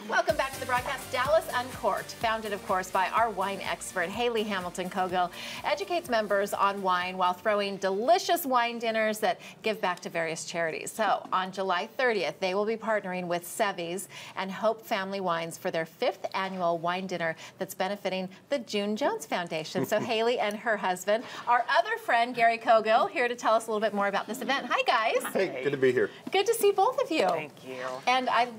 Welcome back to the broadcast. Dallas Uncorked, founded, of course, by our wine expert, Hayley Cogill, educates members on wine while throwing delicious wine dinners that give back to various charities. So on July 30th, they will be partnering with Sevy's and Hope Family Wines for their 5th annual wine dinner that's benefiting the June Jones Foundation. So Hayley and her husband, our other friend, Gary Cogill, here to tell us a little bit more about this event. Hi, guys. Hey, good to be here. Good to see both of you. Thank you. And I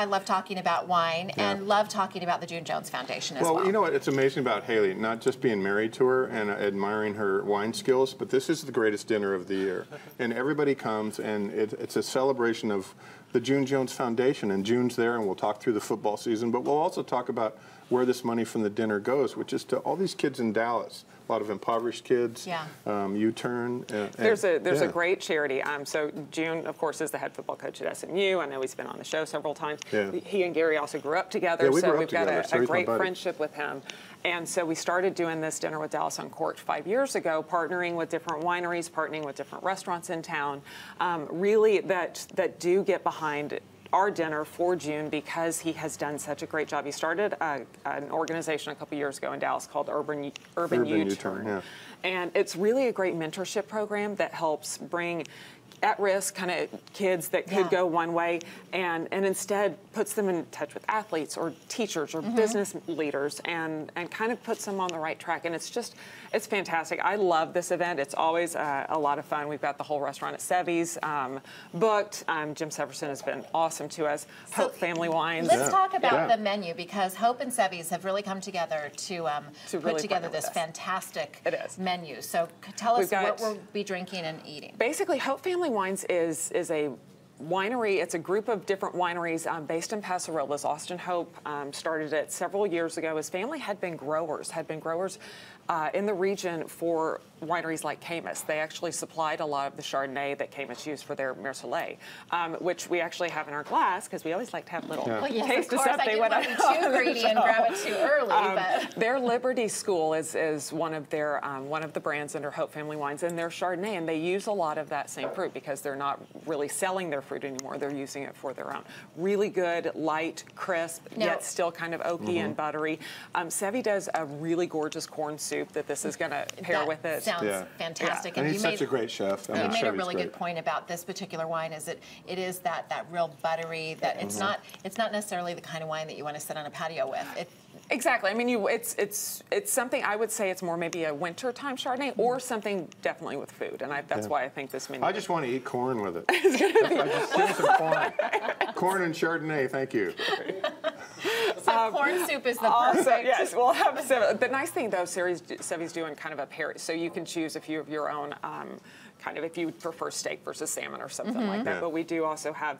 love talking about wine and love talking about the June Jones Foundation as well. Well, you know what? It's amazing about Hayley, not just being married to her and admiring her wine skills, but this is the greatest dinner of the year. And everybody comes, and it's a celebration of the June Jones Foundation. And June's there, and we'll talk through the football season, but we'll also talk about where this money from the dinner goes, which is to all these kids in Dallas. A lot of impoverished kids, U-turn. There's a great charity. So June, of course, is the head football coach at SMU. I know he's been on the show several times. Yeah. He and Gary also grew up together, so we've got a great friendship with him. And so we started doing this dinner with Dallas Uncorked 5 years ago, partnering with different wineries, partnering with different restaurants in town, really that do get behind our dinner for June because he has done such a great job. He started an organization a couple years ago in Dallas called Urban U-Turn. Yeah. And it's really a great mentorship program that helps bring at-risk kind of kids that could go one way and instead puts them in touch with athletes or teachers or business leaders and kind of puts them on the right track. And it's fantastic. I love this event. It's always a lot of fun. We've got the whole restaurant at Sevy's booked. Jim Severson has been awesome to us. So Hope Family Wines. Let's talk about the menu, because Hope and Sevy's have really come together to put together this fantastic menu. So tell us what we'll be drinking and eating. Basically, Hope Family Wines is a winery. It's a group of different wineries based in Paso Robles. Austin Hope started it several years ago. His family had been growers in the region for wineries like Camus. They actually supplied a lot of the Chardonnay that Camus used for their Marseillais, which we actually have in our glass because we always like to have little taste of something. I didn't want to be too greedy and grab it too early. But their Liberty School is one of the brands under Hope Family Wines, and their Chardonnay, and they use a lot of that same fruit because they're not really selling their fruit anymore. They're using it for their own. Really good, light, crisp, yet still kind of oaky and buttery. Sevy does a really gorgeous corn soup that this is going to pair with it. Sounds fantastic. And he's such a great chef. You made a really good point about this particular wine. Is it is that real buttery, that it's not necessarily the kind of wine that you want to sit on a patio with. Exactly. I mean, it's something, I would say it's more maybe a wintertime Chardonnay or something definitely with food, and that's why I think this menu. I just want to eat corn with it. I just see some corn. Corn and Chardonnay, thank you. So corn soup is the also, perfect. yes, we'll have the nice thing though, Sevy's doing kind of a pair, so you can choose a few of your own. Kind of if you prefer steak versus salmon or something like that. But we do also have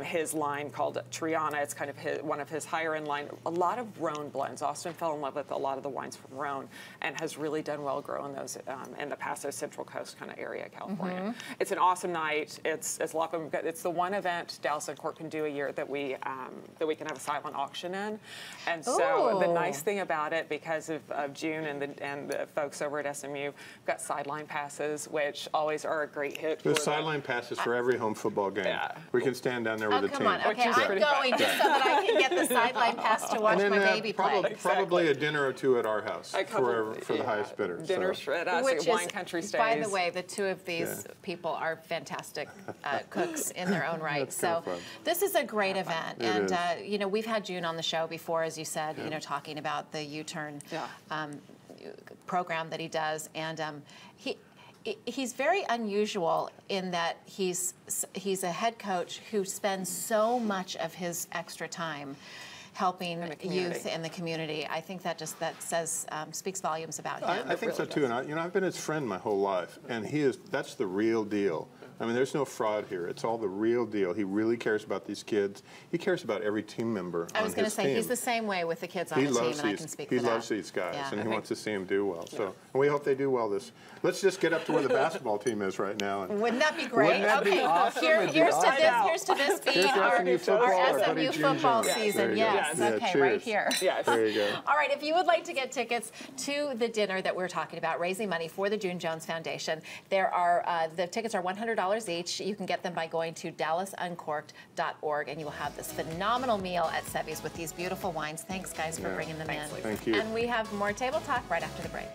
his line called Triana. It's kind of one of his higher end line. A lot of Rhone blends. Austin fell in love with a lot of the wines from Rhone and has really done well growing those in the Paso Central Coast kind of area, California. It's an awesome night. It's a lot of, it's the one event Dallas Uncorked can do a year that we can have a silent auction in. And so the nice thing about it, because of June and the folks over at SMU, we've got sideline passes, which always are a great hit. There's sideline passes for every home football game. We can stand down there with the team. Come on, okay, I'm going just so that I can get the sideline pass to watch my baby play. Probably a dinner or two at our house for the highest bidder. Dinners at us at Wine Country Stays. By the way, the two of these people are fantastic cooks in their own right. So this is a great event, and you know, we've had June on the show before, as you said, you know, talking about the U-Turn program that he does, and he's very unusual in that he's a head coach who spends so much of his extra time helping youth in the community. I think that speaks volumes about him. I think so too, and I've been his friend my whole life, and that's the real deal. I mean, there's no fraud here. It's all the real deal. He really cares about these kids. He cares about every team member on his team. I was going to say, he's the same way with the kids on the team, and I can speak for that. He loves these guys, and he wants to see them do well. So, and we hope they do well Let's just get up to where the basketball team is right now. Wouldn't that be great? Wouldn't that be awesome? Here's to this being our SMU football season. Yes, okay, right here. Yes. There you go. All right, if you would like to get tickets to the dinner that we're talking about, raising money for the June Jones Foundation, the tickets are $100 $6 each. You can get them by going to dallasuncorked.org, and you will have this phenomenal meal at Sevy's with these beautiful wines. Thanks, guys, for bringing them in. Thank you. And we have more table talk right after the break.